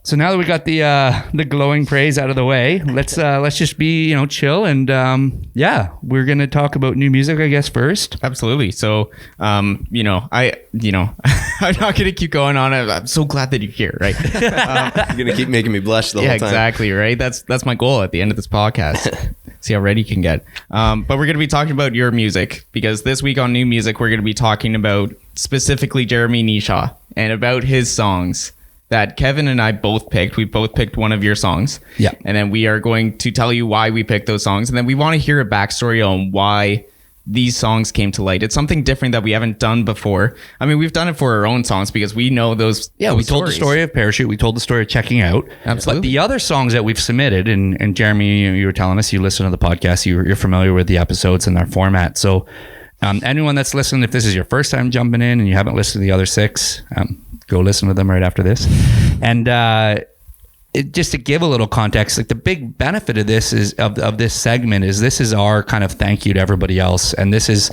So now that we got the glowing praise out of the way, let's just be chill and we're gonna talk about new music, I guess, first. Absolutely. So I'm not gonna keep going on. I'm so glad that you're here. Right? You're gonna keep making me blush the whole time. Exactly. Right. That's my goal at the end of this podcast. See how ready you can get. But we're gonna be talking about your music because this week on New Music we're gonna be talking about specifically Jeremy Kneeshaw and about his songs that Kevin and I both picked. We both picked one of your songs. Yeah. And then we are going to tell you why we picked those songs. And then we want to hear a backstory on why these songs came to light. It's something different that we haven't done before. I mean, we've done it for our own songs because we know those. Yeah, we told the story of Parachute. We told the story of Checking Out. Absolutely. But the other songs that we've submitted, and Jeremy, you were telling us, you listen to the podcast, you're familiar with the episodes and our format. So anyone that's listening, if this is your first time jumping in and you haven't listened to the other 6, go listen to them right after this. And just to give a little context, like the big benefit of this is of this segment is this is our kind of thank you to everybody else. And this is,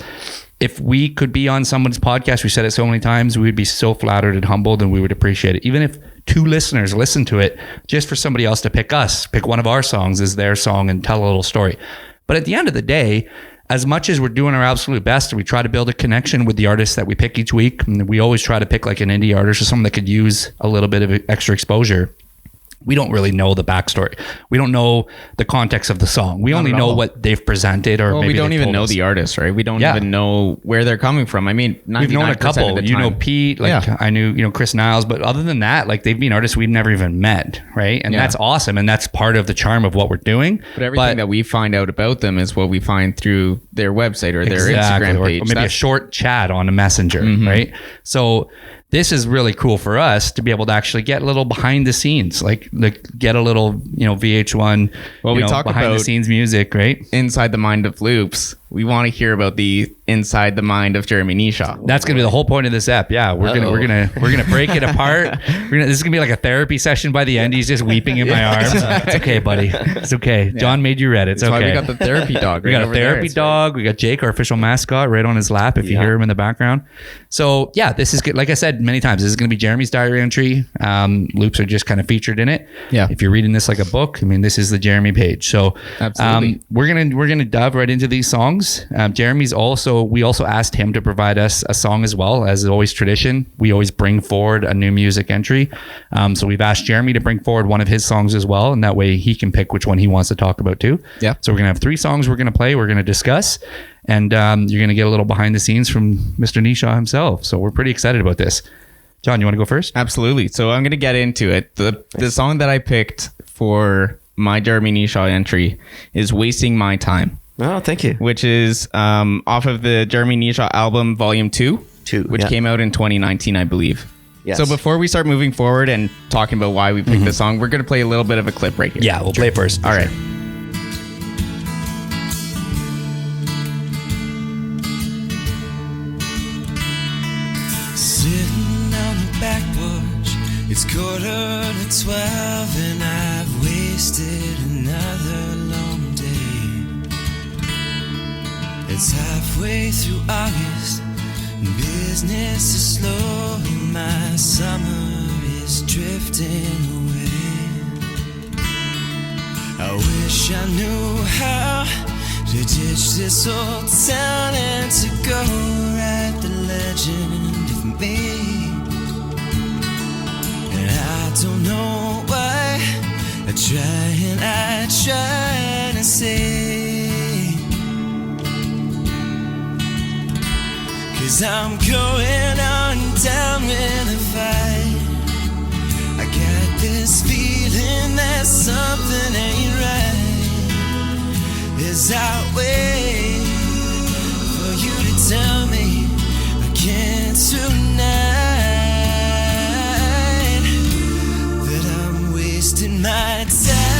if we could be on someone's podcast, we said it so many times, we'd be so flattered and humbled, and we would appreciate it. Even if 2 listeners listen to it, just for somebody else to pick one of our songs as their song and tell a little story. But at the end of the day, as much as we're doing our absolute best, we try to build a connection with the artists that we pick each week. And we always try to pick like an indie artist or someone that could use a little bit of extra exposure. We don't really know the backstory. We don't know the context of the song. We only know what they've presented, or maybe we don't even know the artist, right? We don't even know where they're coming from. I mean, we've known a couple. Pete, I knew Chris Niles, but other than that, like they've been artists we've never even met, right? And that's awesome, and that's part of the charm of what we're doing. But everything that we find out about them is what we find through their website or their Instagram page, or maybe a short chat on a messenger, right? So this is really cool for us to be able to actually get a little behind the scenes, like get a little, VH1, we talk behind about the scenes music, right? Inside the mind of LooPS. We want to hear about the inside the mind of Jeremy Kneeshaw. That's gonna be the whole point of this ep. Yeah, we're gonna break it apart. This is gonna be like a therapy session. By the end, he's just weeping in my arms. It's okay, buddy. It's okay. Yeah. John made you read it. It's okay. Why we got the therapy dog. We got a therapy dog. We got Jake, our official mascot, right on his lap. If you hear him in the background. So yeah, this is good. Like I said many times, this is gonna be Jeremy's diary entry. LooPS are just kind of featured in it. Yeah. If you're reading this like a book, I mean, this is the Jeremy page. So absolutely, we're gonna dive right into these songs. Jeremy's we also asked him to provide us a song as well. As is always tradition, we always bring forward a new music entry. So we've asked Jeremy to bring forward one of his songs as well, and that way he can pick which one he wants to talk about too. Yeah. So we're gonna have 3 songs we're gonna play, we're gonna discuss, and you're gonna get a little behind the scenes from Mr. Kneeshaw himself. So we're pretty excited about this. John, you want to go first? Absolutely. So I'm gonna get into it. The song that I picked for my Jeremy Kneeshaw entry is "Wasting My Time." Oh, thank you. Which is off of the Jeremy Kneeshaw album, Volume 2, which came out in 2019, I believe. Yes. So before we start moving forward and talking about why we picked the song, we're going to play a little bit of a clip right here. Yeah, we'll play it first. All right. Sitting on the back porch, it's 11:45 and I've wasted another long day. It's halfway through August, and business is slow, and my summer is drifting away. I wish I knew how to ditch this old town and to go write the legend of me. And I don't know why I try to say, 'cause I'm going on down with a fight. I got this feeling that something ain't right. As I wait for you to tell me again tonight that I'm wasting my time.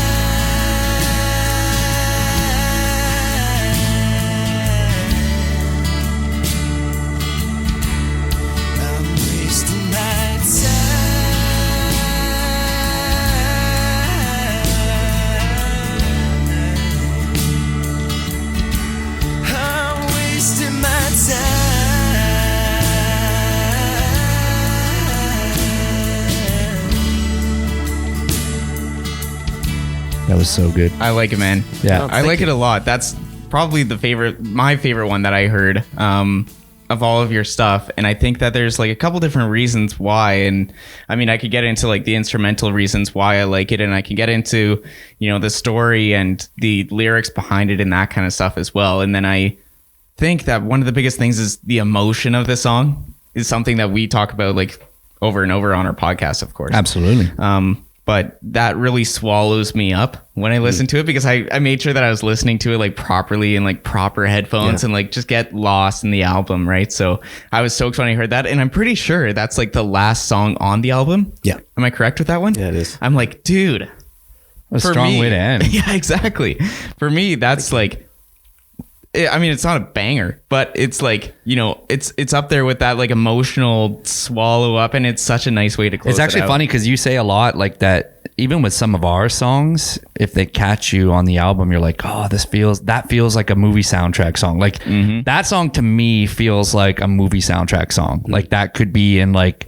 That was so good. I like it, man. Yeah. I like it a lot. That's probably my favorite one that I heard of all of your stuff. And I think that there's like a couple different reasons why. And I mean, I could get into like the instrumental reasons why I like it, and I can get into, you know, the story and the lyrics behind it and that kind of stuff as well. And then I think that one of the biggest things is the emotion of the song is something that we talk about like over and over on our podcast, of course. Absolutely. But that really swallows me up when I listen to it, because I made sure that I was listening to it like properly in like proper headphones and like just get lost in the album, right? So I was stoked when I heard that, and I'm pretty sure that's like the last song on the album. Yeah. Am I correct with that one? Yeah, it is. I'm like, dude. A strong way to end. Yeah, exactly. For me, that's like, I mean, it's not a banger, but it's like, you know, it's up there with that like emotional swallow up, and it's such a nice way to close. It's actually funny because you say a lot like that. Even with some of our songs, if they catch you on the album, you're like, oh, that feels like a movie soundtrack song. Like that song to me feels like a movie soundtrack song. Like that could be in like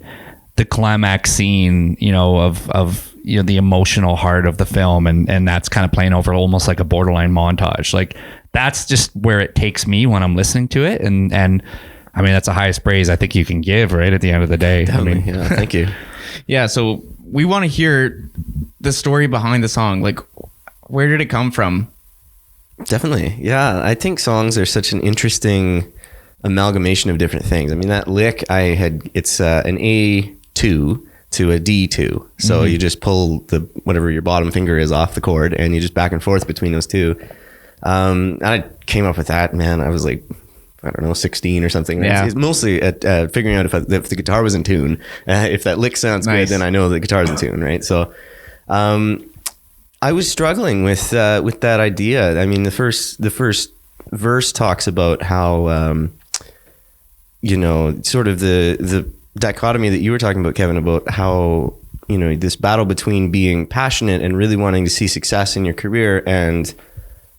the climax scene, you know, of you know, the emotional heart of the film, and that's kind of playing over almost like a borderline montage. Like that's just where it takes me when I'm listening to it, and I mean that's the highest praise I think you can give, right, at the end of the day. Definitely. I mean, Yeah, thank you. Yeah, so we want to hear the story behind the song. Like, where did it come from? Definitely. Yeah, I think songs are such an interesting amalgamation of different things. I mean, that lick it's an A2 to a D2. So you just pull whatever your bottom finger is off the chord, and you just back and forth between those two. And I came up with that, man. I was like, I don't know, 16 or something. Yeah. It's mostly at figuring out if the guitar was in tune. If that lick sounds good, then I know the guitar's in tune, right? So I was struggling with that idea. I mean, the first verse talks about how you know, sort of the dichotomy that you were talking about, Kevin, about how, you know, this battle between being passionate and really wanting to see success in your career and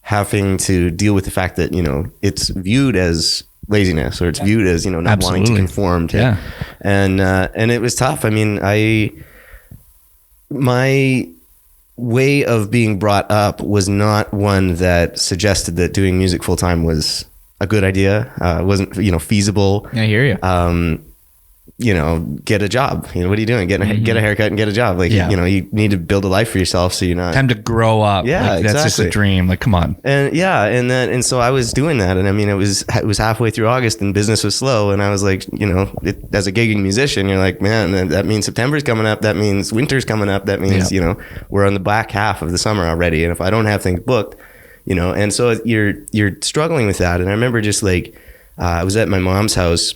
having to deal with the fact that, you know, it's viewed as laziness, or it's viewed as, you know, not wanting to conform to. And it was tough. I mean, my way of being brought up was not one that suggested that doing music full time was a good idea. It wasn't, you know, feasible. I hear you. You know, get a job. You know, what are you doing? Get a haircut and get a job. Like, you know, you need to build a life for yourself, so you're not time to grow up. Yeah, like, that's just a dream. Like, come on. And so I was doing that, and I mean, it was halfway through August, and business was slow, and I was like, you know, as a gigging musician, you're like, man, that means September's coming up. That means winter's coming up. That means you know, we're on the back half of the summer already, and if I don't have things booked, you know, and so you're struggling with that. And I remember just like I was at my mom's house,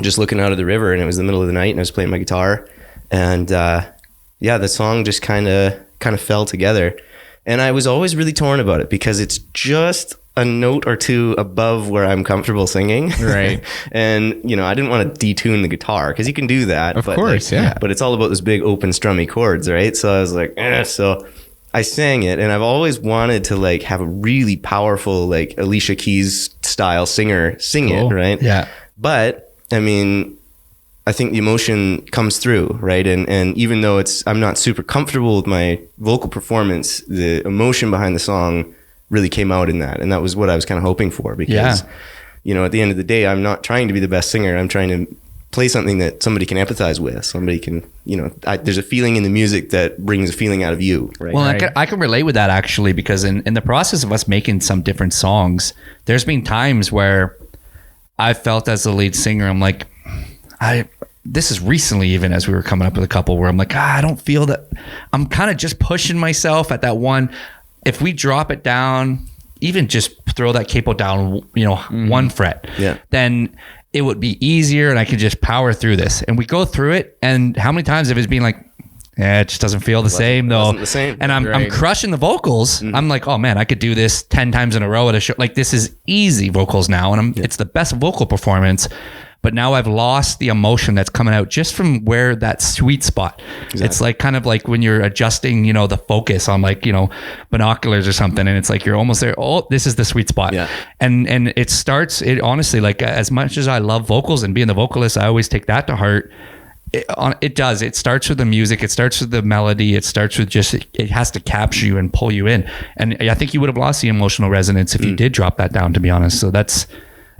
just looking out of the river, and it was the middle of the night, and I was playing my guitar, and the song just kind of fell together. And I was always really torn about it, because it's just a note or two above where I'm comfortable singing, right? And you know, I didn't want to detune the guitar, because you can do that, of course, like, but it's all about those big open strummy chords, right? So I was like, so I sang it, and I've always wanted to like have a really powerful, like Alicia Keys style singer sing it, right? Yeah. But I mean, I think the emotion comes through, right? And even though I'm not super comfortable with my vocal performance, the emotion behind the song really came out in that. And that was what I was kind of hoping for, because, you know, at the end of the day, I'm not trying to be the best singer. I'm trying to play something that somebody can empathize with. Somebody can, you know, there's a feeling in the music that brings a feeling out of you, right? Well, I can relate with that, actually, because in the process of us making some different songs, there's been times where I felt as the lead singer, I'm like, this is recently, even as we were coming up with a couple, where I'm like, I don't feel that. I'm kind of just pushing myself at that one. If we drop it down, even just throw that capo down, you know, one fret, then it would be easier, and I could just power through this. And we go through it, and how many times have it been like, it just doesn't feel the same though. The same. And I'm crushing the vocals. I'm like, oh man, I could do this 10 times in a row at a show. Like, this is easy vocals now, and it's the best vocal performance. But now I've lost the emotion that's coming out just from where that sweet spot. Exactly. It's like kind of like when you're adjusting, you know, the focus on like, you know, binoculars or something, and it's like you're almost there. Oh, this is the sweet spot. Yeah. And it honestly, like, as much as I love vocals and being the vocalist, I always take that to heart. It does. It starts with the music. It starts with the melody. It starts with just, it has to capture you and pull you in. And I think you would have lost the emotional resonance if you did drop that down, to be honest. So that's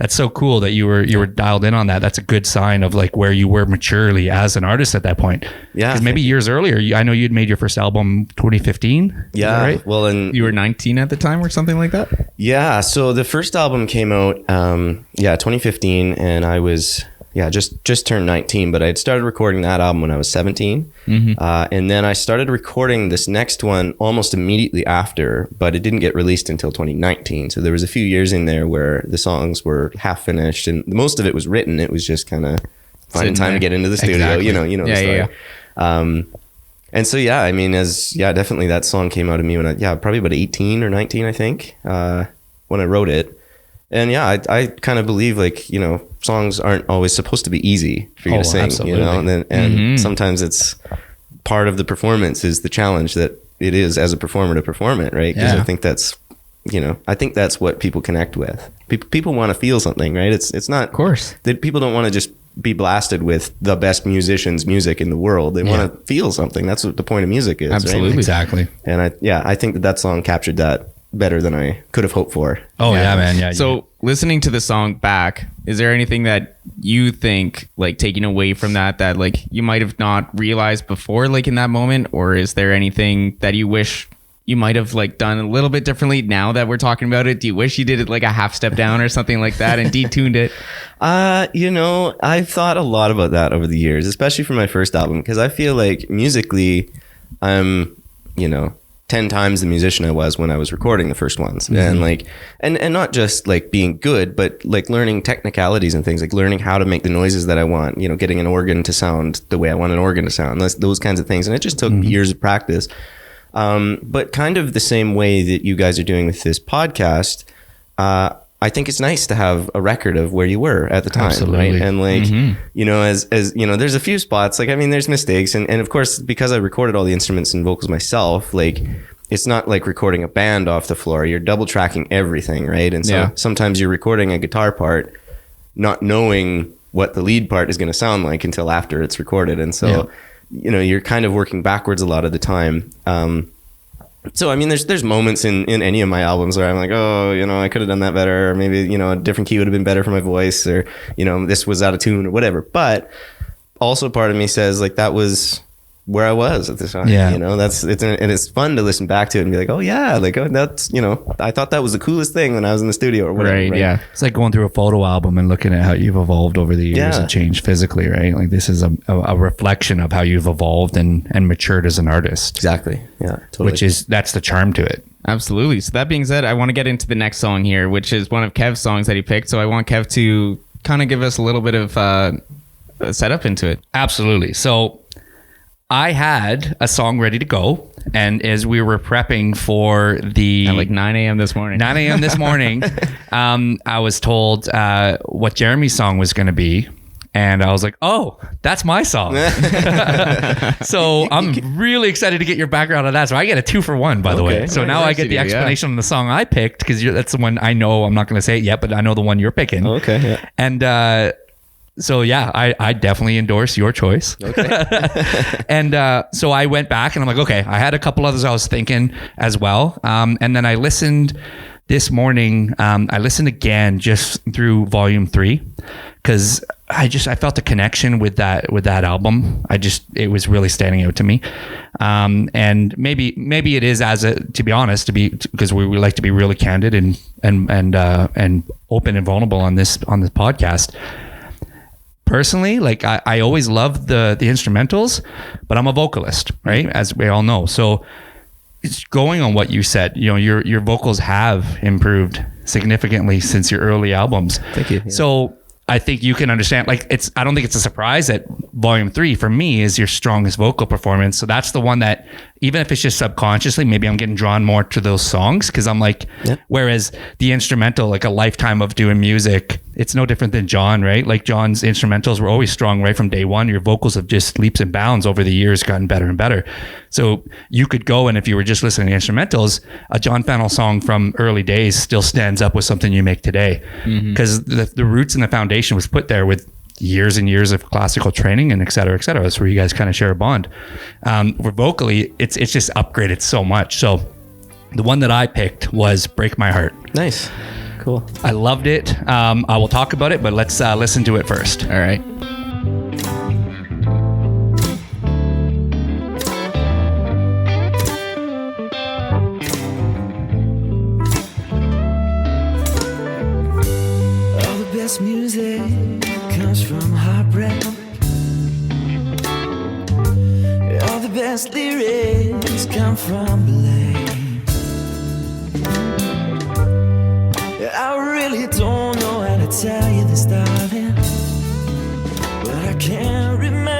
so cool that you were dialed in on that. That's a good sign of like where you were maturely as an artist at that point. Yeah. Because maybe years earlier, I know you'd made your first album 2015. Yeah. Right? Well, and you were 19 at the time or something like that? Yeah. So the first album came out, 2015, and I was, just turned 19, but I had started recording that album when I was 17. And then I started recording this next one almost immediately after, but it didn't get released until 2019. So there was a few years in there where the songs were half finished and most of it was written. It was just kind of finding time to get into the studio, exactly. you know the story. And so, I mean, definitely that song came out of me when I, probably about 18 or 19, I think, when I wrote it. And I kind of believe like, songs aren't always supposed to be easy for you to sing, absolutely. And sometimes it's part of the performance is the challenge that it is as a performer to perform it, right? Because I think that's, what people connect with. People want to feel something, right? It's not, of course, that people don't want to just be blasted with the best musician's music in the world. They want to feel something. That's what the point of music is. Absolutely. Right? Exactly. And I think that song captured that better than I could have hoped for. Oh yeah, man. Yeah. So listening to the song back, is there anything that you think like taking away from that like you might have not realized before, like in that moment, or is there anything that you wish you might have like done a little bit differently now that we're talking about it? Do you wish you did it like a half step down or something like that and detuned it? I've thought a lot about that over the years, especially for my first album, because I feel like musically I'm, 10 times the musician I was when I was recording the first ones. And like, and not just like being good, but like learning technicalities and things, like learning how to make the noises that I want, getting an organ to sound the way I want an organ to sound, those kinds of things. And it just took years of practice. But kind of the same way that you guys are doing with this podcast, I think it's nice to have a record of where you were at the time. Absolutely. Right? And like, as there's a few spots, like, I mean, there's mistakes. And of course, because I recorded all the instruments and vocals myself, like, it's not like recording a band off the floor. You're double tracking everything, right? And so sometimes you're recording a guitar part, not knowing what the lead part is going to sound like until after it's recorded. And so, you're kind of working backwards a lot of the time. So, I mean, there's moments in any of my albums where I'm like, oh, I could have done that better. Or maybe, a different key would have been better for my voice, or, this was out of tune or whatever. But also part of me says like, that was where I was at the time. And it's fun to listen back to it and be like, oh yeah, like that's, I thought that was the coolest thing when I was in the studio or whatever. Right. Yeah. It's like going through a photo album and looking at how you've evolved over the years and changed physically, right? Like this is a reflection of how you've evolved and matured as an artist. Exactly. Yeah. Totally. That's the charm to it. Absolutely. So that being said, I want to get into the next song here, which is one of Kev's songs that he picked. So I want Kev to kind of give us a little bit of a setup into it. Absolutely. So I had a song ready to go, and as we were prepping for at like 9 a.m. this morning, I was told what Jeremy's song was going to be, and I was like, "Oh, that's my song." So I'm really excited to get your background on that. So I get a 2-for-1, by the way. So now I get the explanation on the song I picked, because that's the one I know. I'm not going to say it yet, but I know the one you're picking. Okay. Yeah. And so I definitely endorse your choice. Okay. And so I went back and I'm like, okay, I had a couple others I was thinking as well. And then I listened this morning. I listened again just through volume 3, because I felt a connection with that album. It was really standing out to me. And maybe it is to be honest, because we like to be really candid and open and vulnerable on this podcast. Personally, like I always loved the instrumentals, but I'm a vocalist, right? As we all know. So it's going on what you said, your vocals have improved significantly since your early albums. Thank you. Yeah. So I think you can understand, like I don't think it's a surprise that volume 3 for me is your strongest vocal performance. So that's the one that, even if it's just subconsciously, maybe I'm getting drawn more to those songs, because I'm like, whereas the instrumental, like a lifetime of doing music, it's no different than John, right? Like John's instrumentals were always strong right from day one. Your vocals have just leaps and bounds over the years, gotten better and better. So you could go, and if you were just listening to instrumentals, a John Fennell song from early days still stands up with something you make today, because the roots and the foundation was put there with years and years of classical training and et cetera, et cetera. That's where you guys kind of share a bond. Where vocally, it's just upgraded so much. So the one that I picked was Break My Heart. Nice. Cool. I loved it. I will talk about it, but let's listen to it first. All right. All the best music comes from heartbreak. All the best lyrics come from blame. I really don't know how to tell you this, darling, but I can't remember